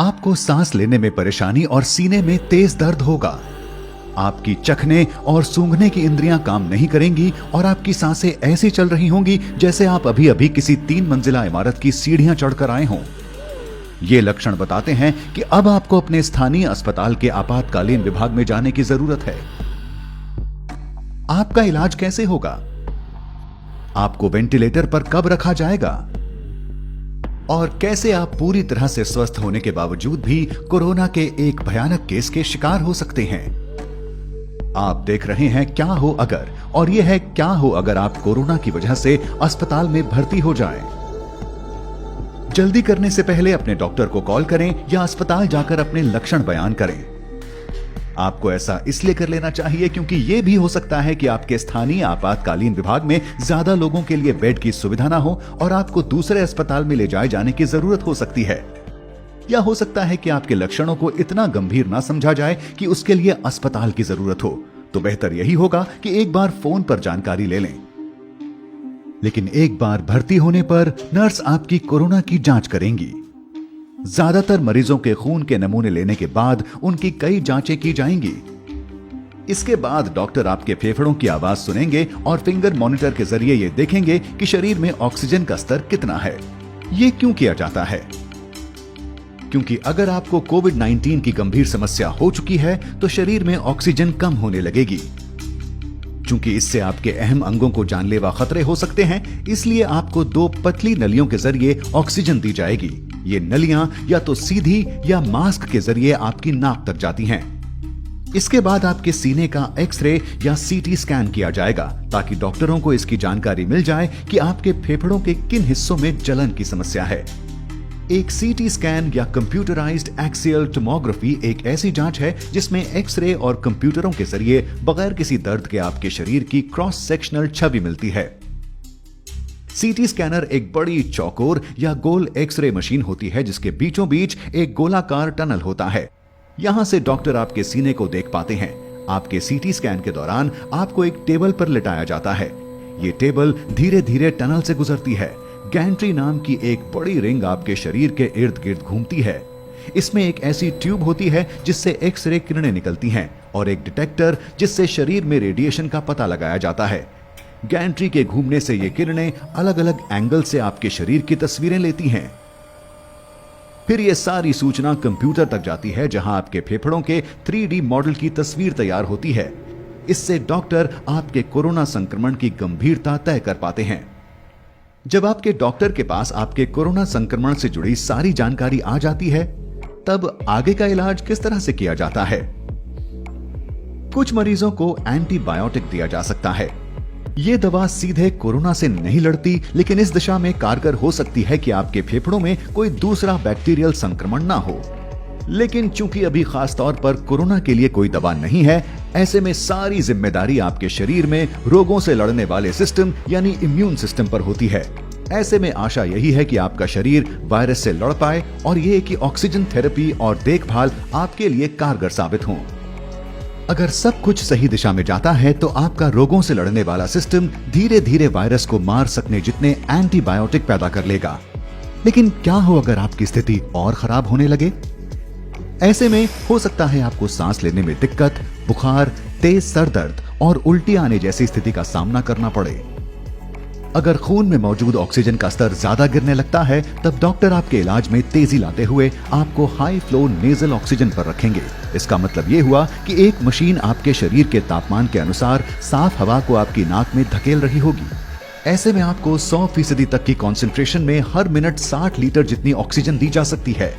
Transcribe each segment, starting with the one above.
आपको सांस लेने में परेशानी और सीने में तेज दर्द होगा। आपकी चखने और सूंघने की इंद्रियां काम नहीं करेंगी और आपकी सांसें ऐसी चल रही होंगी जैसे आप अभी अभी किसी 3 मंजिला इमारत की सीढ़ियां चढ़कर आए हों। ये लक्षण बताते हैं कि अब आपको अपने स्थानीय अस्पताल के आपातकालीन विभाग में जाने की जरूरत है। आपका इलाज कैसे होगा? आपको वेंटिलेटर पर कब रखा जाएगा? और कैसे आप पूरी तरह से स्वस्थ होने के बावजूद भी कोरोना के एक भयानक केस के शिकार हो सकते हैं। आप देख रहे हैं क्या हो अगर, और यह है क्या हो अगर आप कोरोना की वजह से अस्पताल में भर्ती हो जाएं। जल्दी करने से पहले अपने डॉक्टर को कॉल करें या अस्पताल जाकर अपने लक्षण बयान करें। आपको ऐसा इसलिए कर लेना चाहिए क्योंकि यह भी हो सकता है कि आपके स्थानीय आपातकालीन विभाग में ज्यादा लोगों के लिए बेड की सुविधा ना हो और आपको दूसरे अस्पताल में ले जाए जाने की जरूरत हो सकती है। या हो सकता है कि आपके लक्षणों को इतना गंभीर ना समझा जाए कि उसके लिए अस्पताल की जरूरत हो। तो बेहतर यही होगा कि एक बार फोन पर जानकारी ले लें। लेकिन एक बार भर्ती होने पर नर्स आपकी कोरोना की जांच करेंगी। ज्यादातर मरीजों के खून के नमूने लेने के बाद उनकी कई जांचें की जाएंगी। इसके बाद डॉक्टर आपके फेफड़ों की आवाज सुनेंगे और फिंगर मॉनिटर के जरिए ये देखेंगे कि शरीर में ऑक्सीजन का स्तर कितना है। ये क्यों किया जाता है? क्योंकि अगर आपको कोविड-19 की गंभीर समस्या हो चुकी है तो शरीर में ऑक्सीजन कम होने लगेगी। चूंकि इससे आपके अहम अंगों को जानलेवा खतरे हो सकते हैं, इसलिए आपको 2 पतली नलियों के जरिए ऑक्सीजन दी जाएगी। ये नलियां या तो सीधी या मास्क के जरिए आपकी नाक तक जाती हैं। इसके बाद आपके सीने का एक्सरे या सीटी स्कैन किया जाएगा ताकि डॉक्टरों को इसकी जानकारी मिल जाए कि आपके फेफड़ों के किन हिस्सों में जलन की समस्या है। एक सीटी स्कैन या कंप्यूटराइज्ड एक्सियल टोमोग्राफी एक ऐसी जांच है जिसमें एक्सरे और कंप्यूटरों के जरिए बगैर किसी दर्द के आपके शरीर की क्रॉस सेक्शनल छवि मिलती है। सीटी स्कैनर एक बड़ी चौकोर या गोल एक्सरे मशीन होती है जिसके बीचों बीच एक गोलाकार टनल होता है। यहां से डॉक्टर आपके सीने को देख पाते हैं। आपके सीटी स्कैन के दौरान आपको एक टेबल पर लिटाया जाता है। ये टेबल धीरे धीरे टनल से गुजरती है। गैंट्री नाम की एक बड़ी रिंग आपके शरीर के इर्द गिर्द घूमती है। इसमें एक ऐसी ट्यूब होती है जिससे एक्सरे किरणें निकलती हैं और एक डिटेक्टर जिससे शरीर में रेडिएशन का पता लगाया जाता है। गैंट्री के घूमने से ये किरणें अलग अलग एंगल से आपके शरीर की तस्वीरें लेती हैं। फिर ये सारी सूचना कंप्यूटर तक जाती है जहां आपके फेफड़ों के 3D मॉडल की तस्वीर तैयार होती है। इससे डॉक्टर आपके कोरोना संक्रमण की गंभीरता तय कर पाते हैं। जब आपके डॉक्टर के पास आपके कोरोना संक्रमण से जुड़ी सारी जानकारी आ जाती है, तब आगे का इलाज किस तरह से किया जाता है? कुछ मरीजों को एंटीबायोटिक दिया जा सकता है। यह दवा सीधे कोरोना से नहीं लड़ती, लेकिन इस दिशा में कारगर हो सकती है कि आपके फेफड़ों में कोई दूसरा बैक्टीरियल संक्रमण ना हो। लेकिन चूंकि अभी खास तौर पर कोरोना के लिए कोई दवा नहीं है, ऐसे में सारी जिम्मेदारी आपके शरीर में रोगों से लड़ने वाले सिस्टम यानी इम्यून सिस्टम पर होती है। ऐसे में आशा यही है कि आपका शरीर वायरस से लड़ पाए और ये कि ऑक्सीजन थेरेपी और देखभाल आपके लिए कारगर साबित हो। अगर सब कुछ सही दिशा में जाता है तो आपका रोगों से लड़ने वाला सिस्टम धीरे धीरे वायरस को मार सकने जितने एंटीबायोटिक पैदा कर लेगा। लेकिन क्या हो अगर आपकी स्थिति और खराब होने लगे? ऐसे में हो सकता है आपको सांस लेने में दिक्कत, बुखार, तेज सर दर्द और उल्टी आने जैसी स्थिति का सामना करना पड़े। अगर खून में मौजूद ऑक्सीजन का स्तर ज्यादा गिरने लगता है, तब डॉक्टर आपके इलाज में तेजी लाते हुए आपको हाई फ्लो नेजल ऑक्सीजन पर रखेंगे। इसका मतलब ये हुआ कि एक मशीन आपके शरीर के तापमान के अनुसार साफ हवा को आपकी नाक में धकेल रही होगी। ऐसे में आपको 100% तक की कॉन्सेंट्रेशन में हर मिनट 60 लीटर जितनी ऑक्सीजन दी जा सकती है।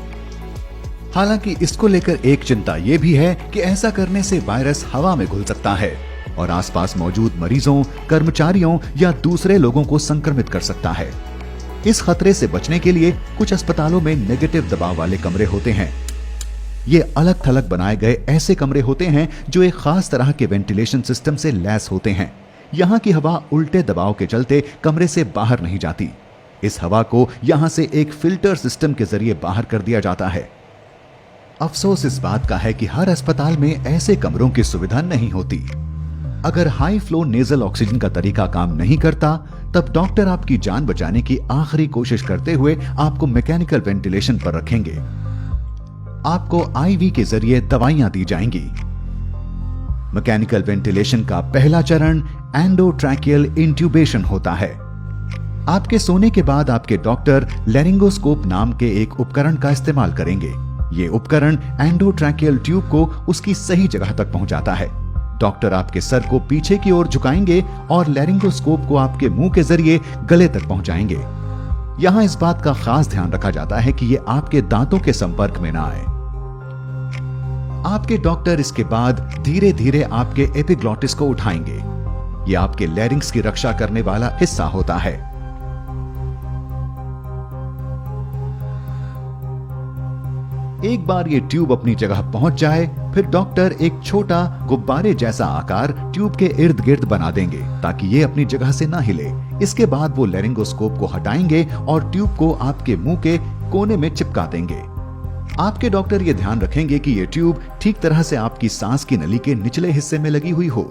हालांकि इसको लेकर एक चिंता यह भी है कि ऐसा करने से वायरस हवा में घुल सकता है और आसपास मौजूद मरीजों, कर्मचारियों या दूसरे लोगों को संक्रमित कर सकता है। इस खतरे से बचने के लिए कुछ अस्पतालों में नेगेटिव दबाव वाले कमरे होते हैं। ये अलग थलग बनाए गए ऐसे कमरे होते हैं जो एक खास तरह के वेंटिलेशन सिस्टम से लैस होते हैं। यहाँ की हवा उल्टे दबाव के चलते कमरे से बाहर नहीं जाती। इस हवा को यहाँ से एक फिल्टर सिस्टम के जरिए बाहर कर दिया जाता है। अफसोस इस बात का है कि हर अस्पताल में ऐसे कमरों की सुविधा नहीं होती। अगर हाई फ्लो नेजल ऑक्सीजन का तरीका काम नहीं करता, तब डॉक्टर आपकी जान बचाने की आखिरी कोशिश करते हुए आपको मैकेनिकल वेंटिलेशन पर रखेंगे। आपको आईवी के जरिए दवाइयां दी जाएंगी। मैकेनिकल वेंटिलेशन का पहला चरण एंडोट्रैकियल इंट्यूबेशन होता है। आपके सोने के बाद आपके डॉक्टर लैरिंगोस्कोप नाम के एक उपकरण का इस्तेमाल करेंगे। ये उपकरण एंडोट्रैकियल ट्यूब को उसकी सही जगह तक पहुंचाता है। डॉक्टर आपके सर को पीछे की ओर झुकाएंगे और लैरिंगोस्कोप को आपके मुंह के जरिए गले तक पहुंचाएंगे। यहां इस बात का खास ध्यान रखा जाता है कि ये आपके दांतों के संपर्क में ना आए। आपके डॉक्टर इसके बाद धीरे धीरे आपके एपिग्लॉटिस को उठाएंगे। ये आपके लैरिंग्स की रक्षा करने वाला हिस्सा होता है। एक बार ये ट्यूब अपनी जगह पहुंच जाए, फिर डॉक्टर एक छोटा गुब्बारे जैसा आकार ट्यूब के इर्द गिर्द बना देंगे ताकि ये अपनी जगह से ना हिले। इसके बाद वो लैरिंगोस्कोप को हटाएंगे और ट्यूब को आपके मुंह के कोने में चिपका देंगे। आपके डॉक्टर ये ध्यान रखेंगे कि ये ट्यूब ठीक तरह से आपकी सांस की नली के निचले हिस्से में लगी हुई हो।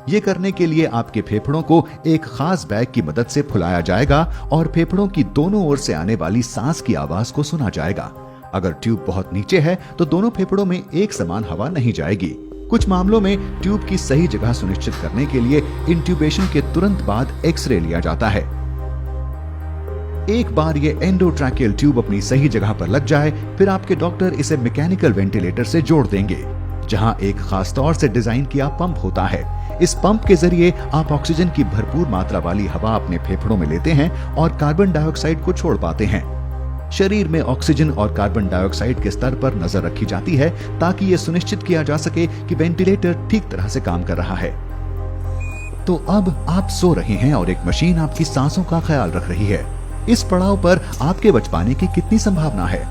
ये करने के लिए आपके फेफड़ों को एक खास बैग की मदद से फुलाया जाएगा और फेफड़ों की दोनों ओर से आने वाली सांस की आवाज को सुना जाएगा। अगर ट्यूब बहुत नीचे है तो दोनों फेफड़ों में एक समान हवा नहीं जाएगी। कुछ मामलों में ट्यूब की सही जगह सुनिश्चित करने के लिए इंट्यूबेशन के तुरंत बाद एक्सरे लिया जाता है। एक बार ये एंडोट्रैकियल ट्यूब अपनी सही जगह पर लग जाए, फिर आपके डॉक्टर इसे मैकेनिकल वेंटिलेटर से जोड़ देंगे, जहां एक खास तौर से डिजाइन किया पंप होता है। इस पंप के जरिए आप ऑक्सीजन की भरपूर मात्रा वाली हवा अपने फेफड़ों में लेते हैं और कार्बन डाइऑक्साइड को छोड़ पाते हैं। शरीर में ऑक्सीजन और कार्बन डाइऑक्साइड के स्तर पर नजर रखी जाती है ताकि यह सुनिश्चित किया जा सके कि वेंटिलेटर ठीक तरह से काम कर रहा है। तो अब आप सो रहे हैं और एक मशीन आपकी सांसों का ख्याल रख रही है। इस पड़ाव पर आपके बच पाने की कितनी संभावना है?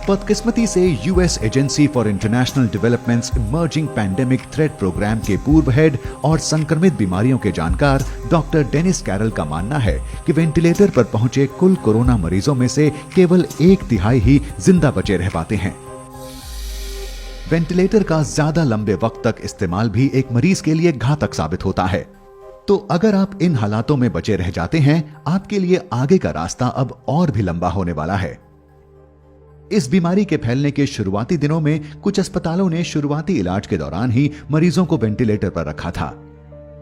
बदकिस्मती से US agency for international developments emerging pandemic threat program के पूर्व हेड और संक्रमित बीमारियों के जानकार डॉक्टर डेनिस कैरल का मानना है कि वेंटिलेटर पर पहुंचे कुल कोरोना मरीजों में से केवल 1/3 ही जिंदा बचे रह पाते हैं। वेंटिलेटर का ज्यादा लंबे वक्त तक इस्तेमाल भी एक मरीज के लिए घातक साबित होता है। तो अगर आप इन हालातों में बचे रह जाते हैं, आपके लिए आगे का रास्ता अब और भी लंबा होने वाला है। इस बीमारी के फैलने के शुरुआती दिनों में कुछ अस्पतालों ने शुरुआती इलाज के दौरान ही मरीजों को वेंटिलेटर पर रखा था।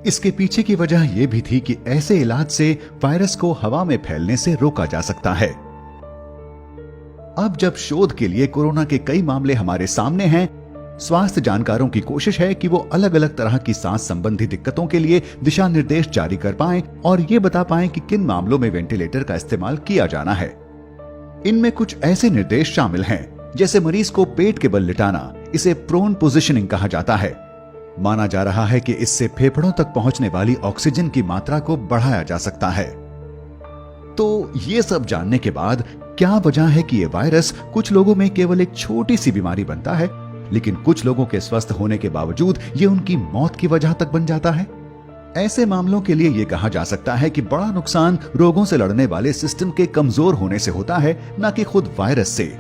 इसके पीछे की वजह यह भी थी कि ऐसे इलाज से वायरस को हवा में फैलने से रोका जा सकता है। अब जब शोध के लिए कोरोना के कई मामले हमारे सामने हैं, स्वास्थ्य जानकारों की कोशिश है कि वो अलग अलग तरह की सांस संबंधी दिक्कतों के लिए दिशा निर्देश जारी कर पाएं और ये बता पाएं कि किन मामलों में वेंटिलेटर का इस्तेमाल किया जाना है। इनमें कुछ ऐसे निर्देश शामिल हैं, जैसे मरीज को पेट के बल लिटाना, इसे प्रोन पोजिशनिंग कहा जाता है। माना जा रहा है कि इससे फेफड़ों तक पहुंचने वाली ऑक्सीजन की मात्रा को बढ़ाया जा सकता है। तो ये सब जानने के बाद क्या वजह है कि ये वायरस कुछ लोगों में केवल एक छोटी सी बीमारी बनता है, लेकिन कुछ लोगों के स्वस्थ होने के बावजूद ये उनकी मौत की वजह तक बन जाता है? ऐसे मामलों के लिए ये कहा जा सकता है कि बड़ा नुकसान रोगों से लड़ने वाले सिस्टम के कमजोर होने से होता है, न कि खुद वायरस से।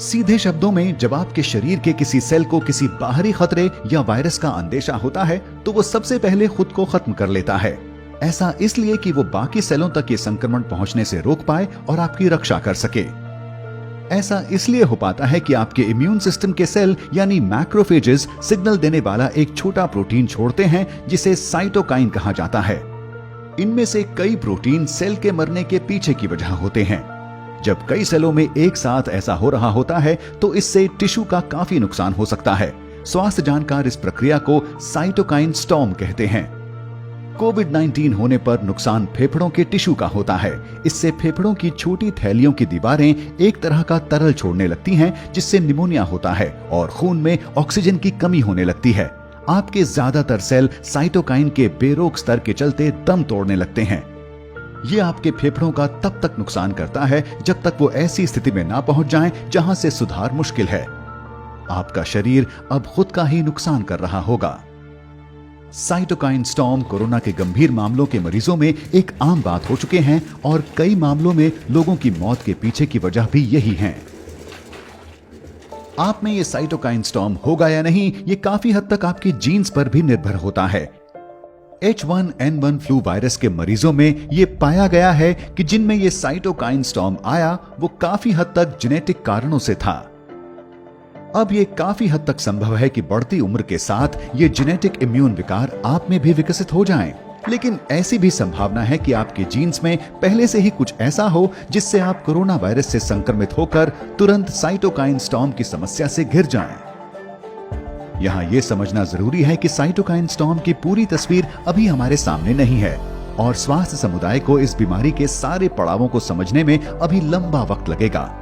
सीधे शब्दों में, जब आपके शरीर के किसी सेल को किसी बाहरी खतरे या वायरस का अंदेशा होता है, तो वो सबसे पहले खुद को खत्म कर लेता है। ऐसा इसलिए कि वो बाकी सेलों तक ये संक्रमण पहुंचने से रोक पाए और आपकी रक्षा कर सके। ऐसा इसलिए हो पाता है कि आपके इम्यून सिस्टम के सेल यानी मैक्रोफेजेस सिग्नल देने वाला एक छोटा प्रोटीन छोड़ते हैं जिसे साइटोकाइन कहा जाता है। इनमें से कई प्रोटीन सेल के मरने के पीछे की वजह होते हैं। जब कई सेलों में एक साथ ऐसा हो रहा होता है तो इससे टिश्यू का काफी नुकसान हो सकता है। स्वास्थ्य जानकार इस प्रक्रिया को साइटोकाइन स्टॉर्म कहते हैं। कोविड-19 होने पर नुकसान फेफड़ों के टिश्यू का होता है। इससे फेफड़ों की छोटी थैलियों की दीवारें एक तरह का तरल छोड़ने लगती हैं, जिससे निमोनिया होता है और खून में ऑक्सीजन की कमी होने लगती है। आपके ज्यादातर सेल साइटोकाइन के बेरोक स्तर के चलते दम तोड़ने लगते हैं। ये आपके फेफड़ों का तब तक नुकसान करता है जब तक वो ऐसी स्थिति में ना पहुंच जाएं जहां से सुधार मुश्किल है। आपका शरीर अब खुद का ही नुकसान कर रहा होगा। साइटोकाइन स्टॉर्म कोरोना के गंभीर मामलों के मरीजों में एक आम बात हो चुके हैं और कई मामलों में लोगों की मौत के पीछे की वजह भी यही है। आप में ये साइटोकाइन स्टॉर्म होगा या नहीं, ये काफी हद तक आपके जीन्स पर भी निर्भर होता है। H1N1 फ्लू वायरस के मरीजों में ये पाया गया है कि जिनमें ये साइटोकाइन स्टॉर्म आया वो काफी हद तक जेनेटिक कारणों से था। अब ये काफी हद तक संभव है कि बढ़ती उम्र के साथ ये जेनेटिक इम्यून विकार आप में भी विकसित हो जाएं। लेकिन ऐसी भी संभावना है कि आपके जीन्स में पहले से ही कुछ ऐसा हो जिससे आप कोरोना वायरस से संक्रमित होकर तुरंत साइटोकाइन स्टॉर्म की समस्या से घिर जाएं। यहाँ ये समझना जरूरी है कि साइटोकाइन स्टॉर्म की पूरी तस्वीर अभी हमारे सामने नहीं है और स्वास्थ्य समुदाय को इस बीमारी के सारे पड़ावों को समझने में अभी लंबा वक्त लगेगा।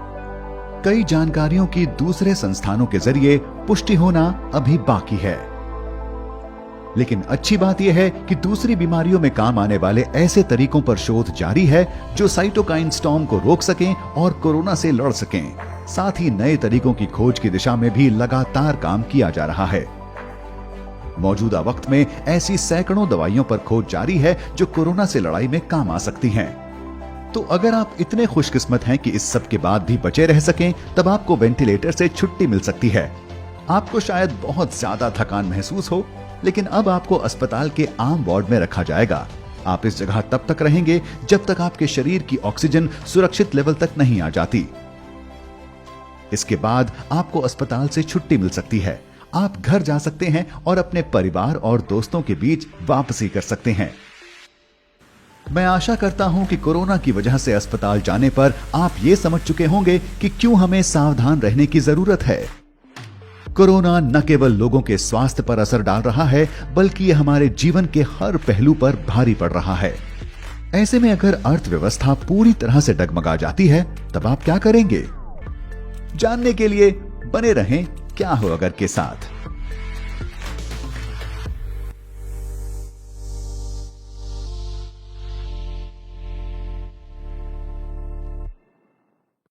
कई जानकारियों की दूसरे संस्थानों के जरिए पुष्टि होना अभी बाकी है। लेकिन अच्छी बात यह है कि दूसरी बीमारियों में काम आने वाले ऐसे तरीकों पर शोध जारी है जो साइटोकाइन स्टॉर्म को रोक सकें और कोरोना से लड़ सकें। साथ ही नए तरीकों की खोज की दिशा में भी लगातार काम किया जा रहा है। मौजूदा वक्त में ऐसी सैकड़ों दवाइयों पर खोज जारी है जो कोरोना से लड़ाई में काम आ सकती हैं। तो अगर आप इतने खुशकिस्मत हैं कि इस सब के बाद भी बचे रह सकें, तब आपको वेंटिलेटर से छुट्टी मिल सकती है। आपको शायद बहुत ज्यादा थकान महसूस हो, लेकिन अब आपको अस्पताल के आम वार्ड में रखा जाएगा। आप इस जगह तब तक रहेंगे जब तक आपके शरीर की ऑक्सीजन सुरक्षित लेवल तक नहीं आ जाती। इसके बाद आपको अस्पताल से छुट्टी मिल सकती है। आप घर जा सकते हैं और अपने परिवार और दोस्तों के बीच वापसी कर सकते हैं। मैं आशा करता हूं कि कोरोना की वजह से अस्पताल जाने पर आप ये समझ चुके होंगे कि क्यों हमें सावधान रहने की जरूरत है। कोरोना न केवल लोगों के स्वास्थ्य पर असर डाल रहा है, बल्कि यह हमारे जीवन के हर पहलू पर भारी पड़ रहा है। ऐसे में अगर अर्थव्यवस्था पूरी तरह से डगमगा जाती है, तब आप क्या करेंगे? जानने के लिए बने रहें क्या हो अगर के साथ।